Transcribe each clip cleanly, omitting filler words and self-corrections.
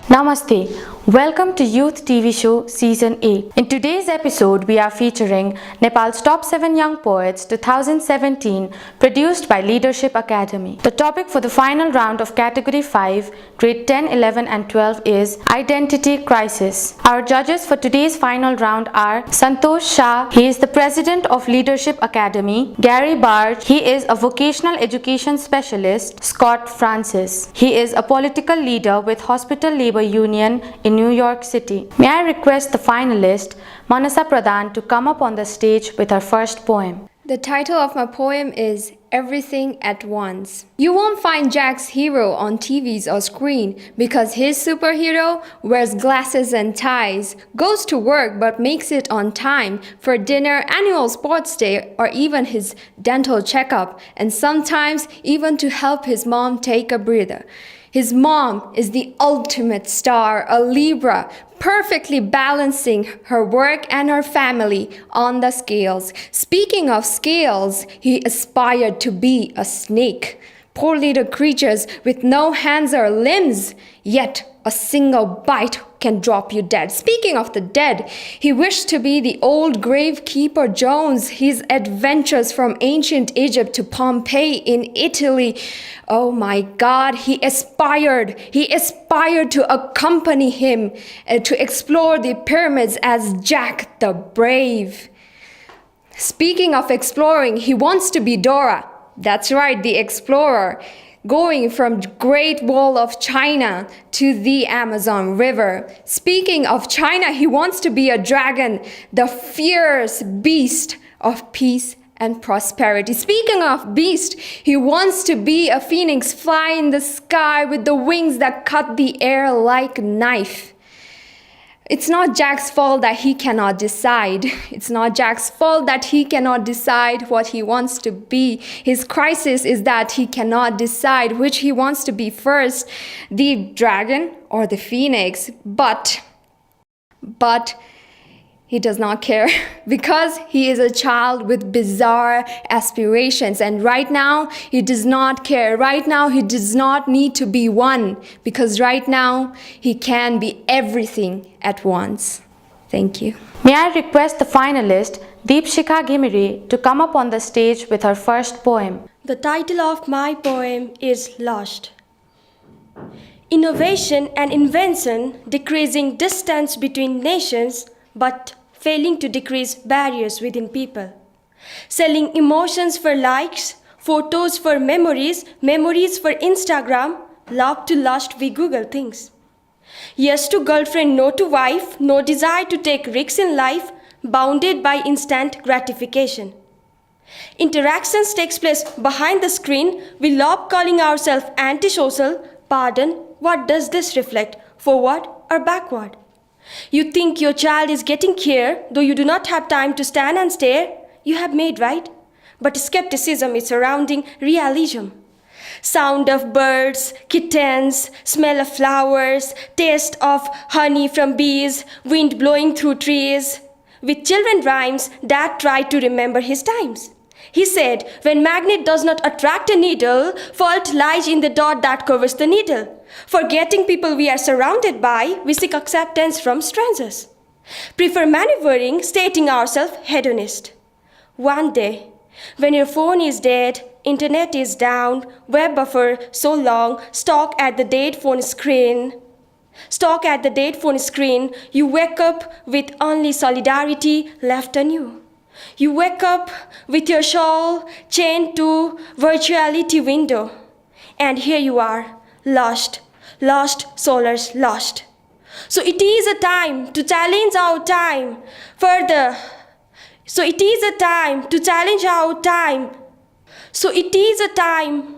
Namaste. Welcome to Youth TV Show Season 8. In today's episode, we are featuring Nepal's Top 7 Young Poets 2017 produced by Leadership Academy. The topic for the final round of Category 5, Grade 10, 11 and 12 is Identity Crisis. Our judges for today's final round are Santosh Shah, he is the President of Leadership Academy, Gary Barge, he is a Vocational Education Specialist, Scott Francis, he is a political leader with Hospital Labor Union in New York City. May I request the finalist, Manasa Pradhan, to come up on the stage with her first poem. The title of my poem is Everything at Once. You won't find Jack's hero on TVs or screen because his superhero wears glasses and ties, goes to work but makes it on time for dinner, annual sports day, or even his dental checkup, and sometimes even to help his mom take a breather. His mom is the ultimate star, a Libra, perfectly balancing her work and her family on the scales. Speaking of scales, he aspired to be a snake. Poor little creatures with no hands or limbs, yet a single bite can drop you dead. Speaking of the dead, he wished to be the old gravekeeper Jones. His adventures from ancient Egypt to Pompeii in Italy. Oh my God, he aspired to accompany him to explore the pyramids as Jack the Brave. Speaking of exploring, he wants to be Dora. That's right, the explorer. Going from Great Wall of China to the Amazon River. Speaking of China, he wants to be a dragon, the fierce beast of peace and prosperity. Speaking of beast, he wants to be a phoenix, fly in the sky with the wings that cut the air like a knife. It's not Jack's fault that he cannot decide. It's not Jack's fault that he cannot decide what he wants to be. His crisis is that he cannot decide which he wants to be first, the dragon or the phoenix. But he does not care because he is a child with bizarre aspirations, and right now he does not care. Right now he does not need to be one because right now he can be everything at once. Thank you. May I request the finalist, Deepshikha Ghimire, to come up on the stage with her first poem. The title of my poem is Lost. Innovation and invention decreasing distance between nations, but failing to decrease barriers within people. Selling emotions for likes, photos for memories, memories for Instagram, love to lust we Google things. Yes to girlfriend, no to wife, no desire to take risks in life, bounded by instant gratification. Interactions takes place behind the screen, we love calling ourselves antisocial. Pardon, what does this reflect? Forward or backward? You think your child is getting care, though you do not have time to stand and stare. You have made right, but skepticism is surrounding realism. Sound of birds, kittens, smell of flowers, taste of honey from bees, wind blowing through trees. With children rhymes, Dad tried to remember his times. He said, when magnet does not attract a needle, fault lies in the dot that covers the needle. Forgetting people we are surrounded by, we seek acceptance from strangers. Prefer maneuvering, stating ourselves hedonist. One day, when your phone is dead, internet is down, web buffer so long, stock at the dead phone screen. Stock at the dead phone screen, you wake up with only solidarity left on you. You wake up with your shawl chained to virtuality window. And here you are, lost, souls lost. So it is a time to challenge our time further. So it is a time to challenge our time. So it is a time.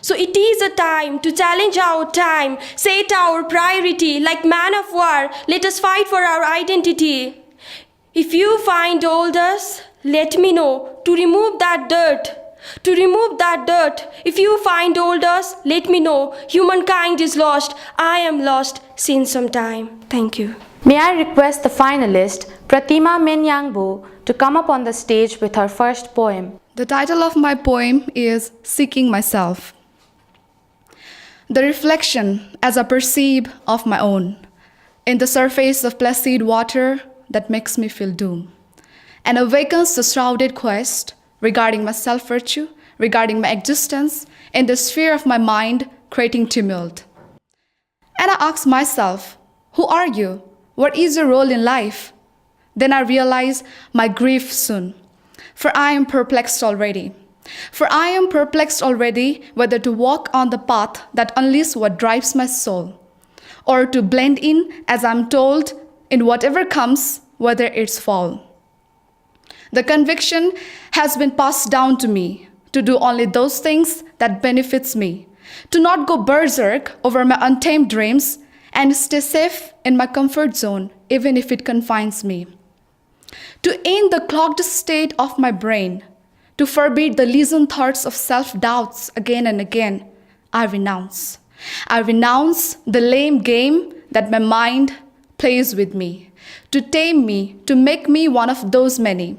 So it is a time to challenge our time, set our priority like man of war. Let us fight for our identity. If you find old us, let me know to remove that dirt. To remove that dirt. If you find old us, let me know. Humankind is lost. I am lost since some time. Thank you. May I request the finalist, Pratima Menyangbo to come up on the stage with her first poem. The title of my poem is Seeking Myself. The reflection as I perceive of my own in the surface of placid water that makes me feel doom and awakens the shrouded quest regarding my self-virtue, regarding my existence in the sphere of my mind, creating tumult. And I ask myself, who are you? What is your role in life? Then I realize my grief soon, for I am perplexed already. For I am perplexed already whether to walk on the path that unleashes what drives my soul, or to blend in, as I'm told, in whatever comes, whether it's fall. The conviction has been passed down to me to do only those things that benefits me, to not go berserk over my untamed dreams, and stay safe in my comfort zone, even if it confines me. To end the clogged state of my brain, to forbid the lesion thoughts of self-doubts again and again, I renounce. I renounce the lame game that my mind plays with me, to tame me, to make me one of those many.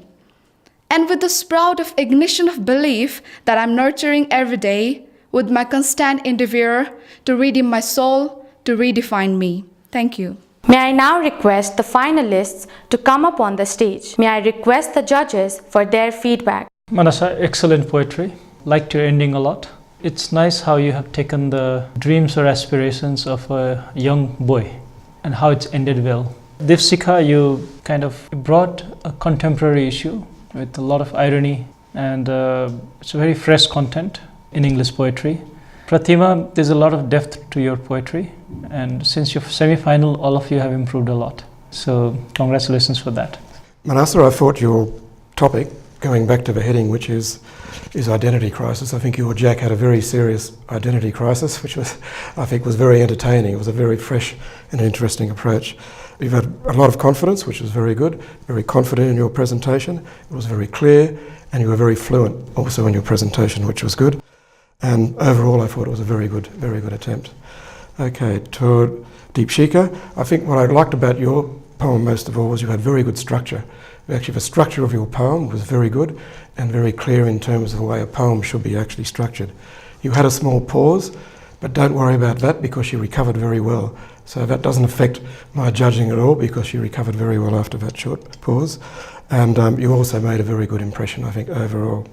And with the sprout of ignition of belief that I'm nurturing every day, with my constant endeavor to redeem my soul, to redefine me. Thank you. May I now request the finalists to come up on the stage. May I request the judges for their feedback. Manasa, excellent poetry. Liked your ending a lot. It's nice how you have taken the dreams or aspirations of a young boy and how it's ended well. Deepshikha, you kind of brought a contemporary issue with a lot of irony, and it's very fresh content in English poetry. Pratima, there's a lot of depth to your poetry, and since your semi-final, all of you have improved a lot. So congratulations for that. Manasa, I thought your topic, going back to the heading, which is identity crisis, I think you or Jack had a very serious identity crisis, which I think was very entertaining. It was a very fresh and interesting approach. You've had a lot of confidence, which was very good, very confident in your presentation. It was very clear, and you were very fluent also in your presentation, which was good. And overall, I thought it was a very good attempt. Okay, to Deepshikha, I think what I liked about your poem most of all was you had very good structure. Actually, the structure of your poem was very good and very clear in terms of the way a poem should be actually structured. You had a small pause, but don't worry about that because you recovered very well. So that doesn't affect my judging at all because you recovered very well after that short pause. And you also made a very good impression, I think, overall.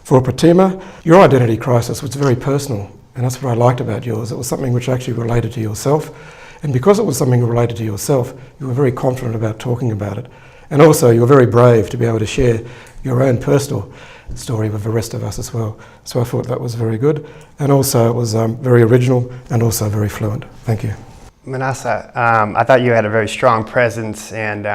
For Pratima, your identity crisis was very personal, and that's what I liked about yours. It was something which actually related to yourself, and because it was something related to yourself, you were very confident about talking about it. And also, you were very brave to be able to share your own personal story with the rest of us as well. So I thought that was very good, and also it was very original and also very fluent. Thank you. Manasa, I thought you had a very strong presence and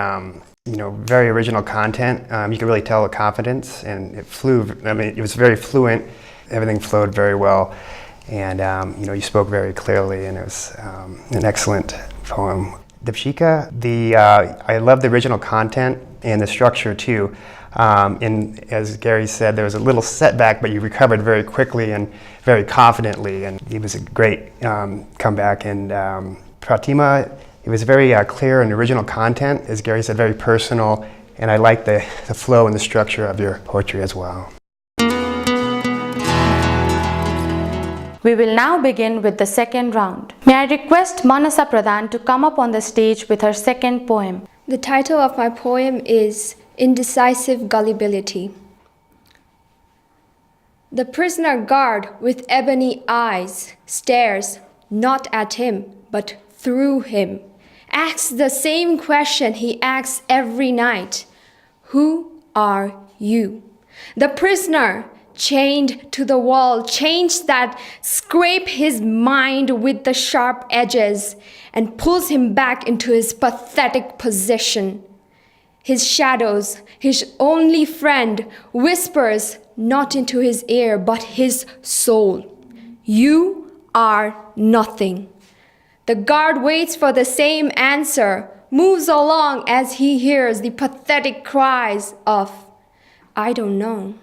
very original content. You could really tell the confidence, and it flew. I mean, it was very fluent. Everything flowed very well, and you spoke very clearly, and it was an excellent poem. Deepshikha, I love the original content and the structure too. And as Gary said, there was a little setback, but you recovered very quickly and very confidently, and it was a great comeback. And Pratima, it was very clear and original content, as Gary said, very personal, and I like the flow and the structure of your poetry as well. We will now begin with the second round. May I request Manasa Pradhan to come up on the stage with her second poem. The title of my poem is Indecisive Gullibility. The prisoner guard with ebony eyes stares not at him, but through him. Asks the same question he asks every night. Who are you? The prisoner, chained to the wall, chains that scrape his mind with the sharp edges and pulls him back into his pathetic position. His shadows, his only friend, whispers not into his ear but his soul. You are nothing. The guard waits for the same answer, moves along as he hears the pathetic cries of, I don't know.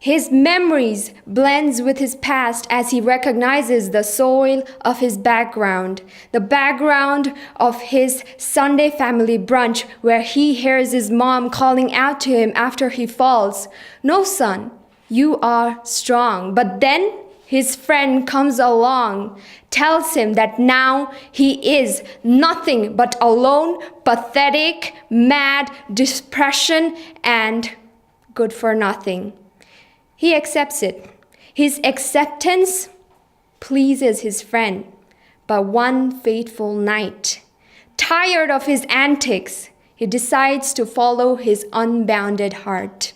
His memories blends with his past as he recognizes the soil of his background, the background of his Sunday family brunch where he hears his mom calling out to him after he falls, "No, son, you are strong." But then his friend comes along, tells him that now he is nothing but alone, pathetic, mad, depression, and good for nothing. He accepts it. His acceptance pleases his friend. But one fateful night, tired of his antics, he decides to follow his unbounded heart.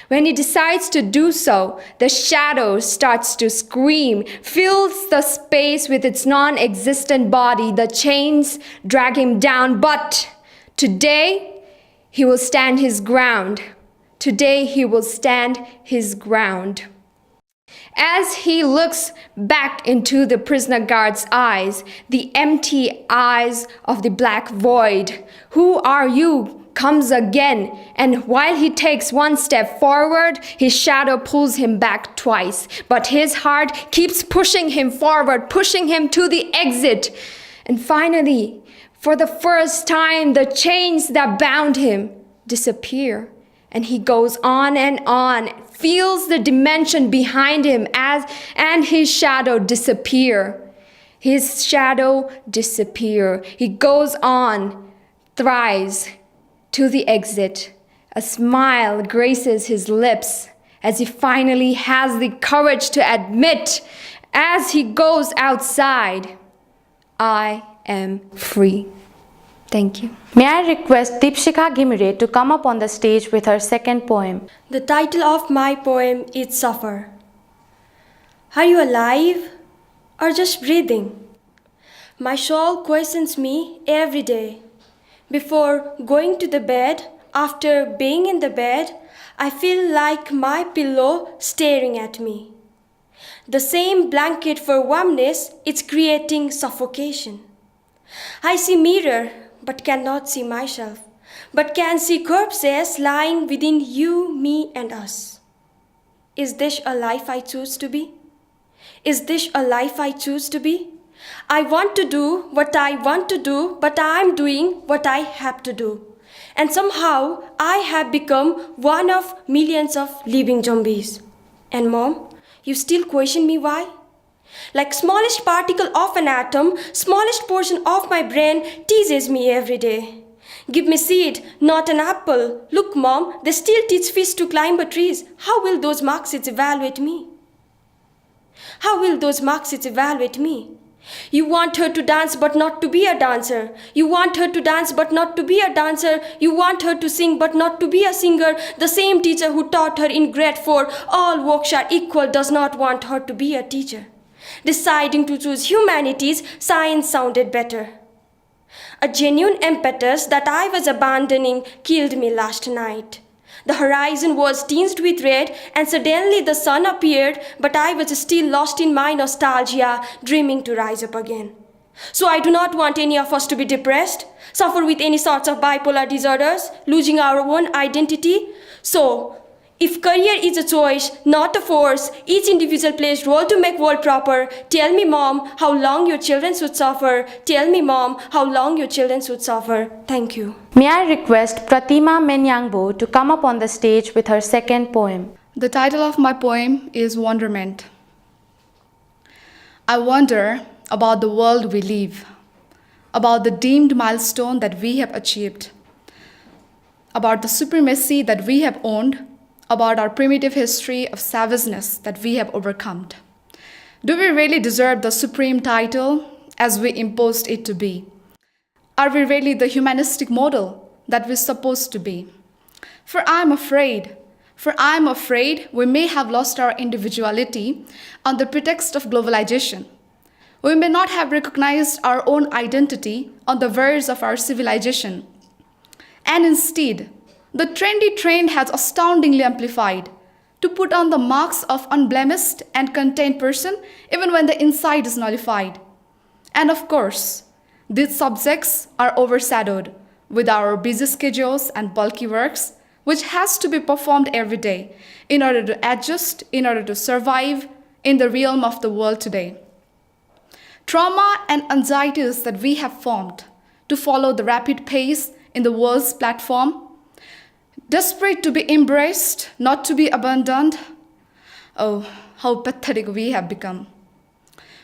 When he decides to do so, the shadow starts to scream, fills the space with its non-existent body. The chains drag him down. But today, he will stand his ground. Today he will stand his ground. As he looks back into the prisoner guard's eyes, the empty eyes of the black void, "Who are you?" comes again, and while he takes one step forward, his shadow pulls him back twice. But his heart keeps pushing him forward, pushing him to the exit. And finally, for the first time, the chains that bound him disappear. And he goes on, feels the dimension behind him and his shadow disappear. His shadow disappear. He goes on, thrives to the exit. A smile graces his lips as he finally has the courage to admit as he goes outside, "I am free." Thank you. May I request Deepshikha Ghimire to come up on the stage with her second poem. The title of my poem is Suffer. Are you alive or just breathing? My soul questions me every day. Before going to the bed, after being in the bed, I feel like my pillow staring at me. The same blanket for warmness, it's creating suffocation. I see mirror, but cannot see myself, but can see corpses lying within you, me, and us. Is this a life I choose to be? Is this a life I choose to be? I want to do what I want to do, but I'm doing what I have to do. And somehow I have become one of millions of living zombies. And Mom, you still question me why? Like smallest particle of an atom, smallest portion of my brain teases me every day. Give me seed, not an apple. Look, Mom, they still teach fish to climb a trees. How will those marks evaluate me? How will those marks evaluate me? You want her to dance but not to be a dancer. You want her to dance but not to be a dancer. You want her to sing but not to be a singer. The same teacher who taught her in grade 4, all works are equal, does not want her to be a teacher. Deciding to choose humanities, science sounded better. A genuine impetus that I was abandoning killed me last night. The horizon was tinged with red, and suddenly the sun appeared, but I was still lost in my nostalgia, dreaming to rise up again. So I do not want any of us to be depressed, suffer with any sorts of bipolar disorders, losing our own identity. So, if career is a choice, not a force, each individual plays role to make world proper. Tell me, Mom, how long your children should suffer. Tell me, Mom, how long your children should suffer. Thank you. May I request Pratima Menyangbo to come up on the stage with her second poem. The title of my poem is Wonderment. I wonder about the world we live, about the deemed milestone that we have achieved, about the supremacy that we have owned, about our primitive history of savageness that we have overcome. Do we really deserve the supreme title as we imposed it to be? Are we really the humanistic model that we're supposed to be? For I'm afraid we may have lost our individuality on the pretext of globalization. We may not have recognized our own identity on the verge of our civilization. And instead, the trendy trend has astoundingly amplified to put on the marks of unblemished and contained person even when the inside is nullified. And of course, these subjects are overshadowed with our busy schedules and bulky works which has to be performed every day in order to adjust, in order to survive in the realm of the world today. Trauma and anxieties that we have formed to follow the rapid pace in the world's platform, desperate to be embraced, not to be abandoned. Oh, how pathetic we have become.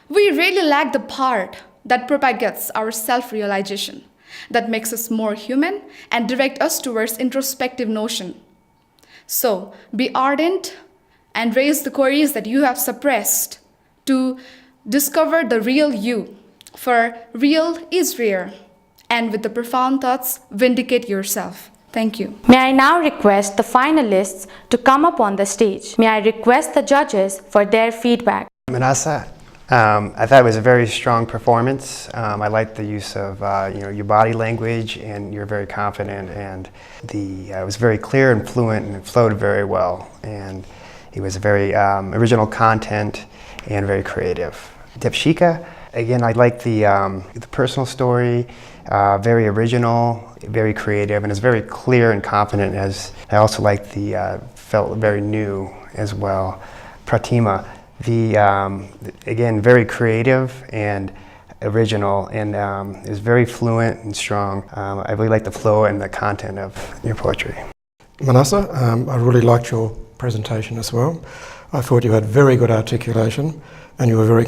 We really lack the part that propagates our self-realization, that makes us more human and direct us towards introspective notion. So, be ardent and raise the queries that you have suppressed to discover the real you, for real is rare, and with the profound thoughts, vindicate yourself. Thank you. May I now request the finalists to come up on the stage. May I request the judges for their feedback. Manasa, I thought it was a very strong performance. I liked the use of your body language, and you're very confident, and it was very clear and fluent, and it flowed very well. And it was very original content and very creative. Deepshikha, again, I liked the personal story, very original, very creative, and it's very clear and confident. As I also liked felt very new as well. Pratima, again, very creative and original, and it was very fluent and strong. I really liked the flow and the content of your poetry. Manasa, I really liked your presentation as well. I thought you had very good articulation and you were very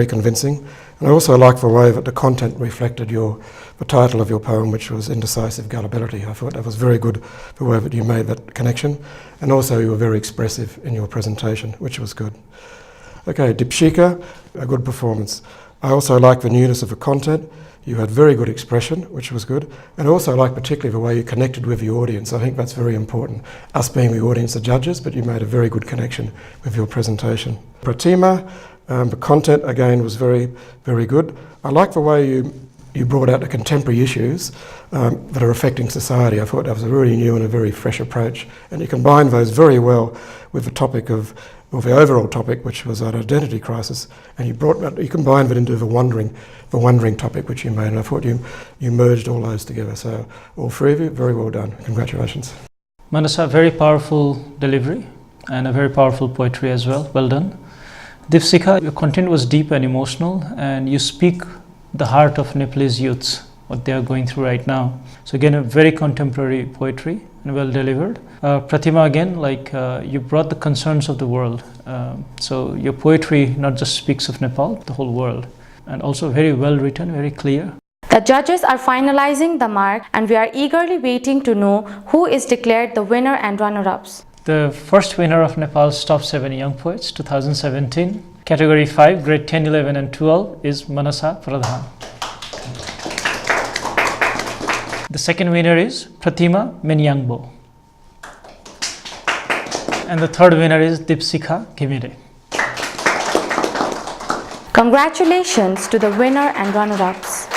convincing. And I also liked the way that the content reflected the title of your poem, which was Indecisive Gullibility. I thought that was very good, the way that you made that connection. And also you were very expressive in your presentation, which was good. Okay, Deepshikha, a good performance. I also liked the newness of the content. You had very good expression, which was good. And also I liked particularly the way you connected with the audience. I think that's very important. Us being the audience, the judges, but you made a very good connection with your presentation. Pratima, the content again was very, very good. I like the way you brought out the contemporary issues that are affecting society. I thought that was a really new and a very fresh approach. And you combined those very well with the topic of the overall topic, which was an identity crisis, and you combined it into the wondering topic which you made, and I thought you merged all those together. So all three of you, very well done. Congratulations. Manasa, very powerful delivery and a very powerful poetry as well. Well done. Deepshikha, your content was deep and emotional, and you speak the heart of Nepalese youths, what they are going through right now. So again, a very contemporary poetry and well delivered. Pratima, again, you brought the concerns of the world. So your poetry not just speaks of Nepal, the whole world, and also very well written, very clear. The judges are finalizing the mark, and we are eagerly waiting to know who is declared the winner and runner-ups. The first winner of Nepal's Top 7 Young Poets 2017, Category 5, Grade 10, 11 and 12 is Manasa Pradhan. The second winner is Pratima Menyangbo. And the third winner is Deepshikha Ghimire. Congratulations to the winner and runner-ups.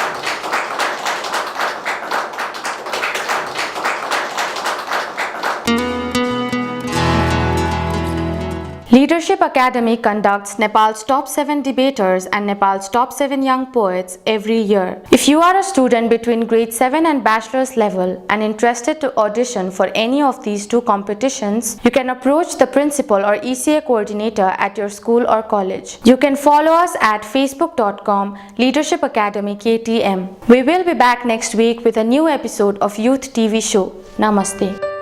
Leadership Academy conducts Nepal's top 7 debaters and Nepal's top 7 young poets every year. If you are a student between grade 7 and bachelor's level and interested to audition for any of these two competitions, you can approach the principal or ECA coordinator at your school or college. You can follow us at facebook.com Leadership Academy KTM. We will be back next week with a new episode of Youth TV Show. Namaste.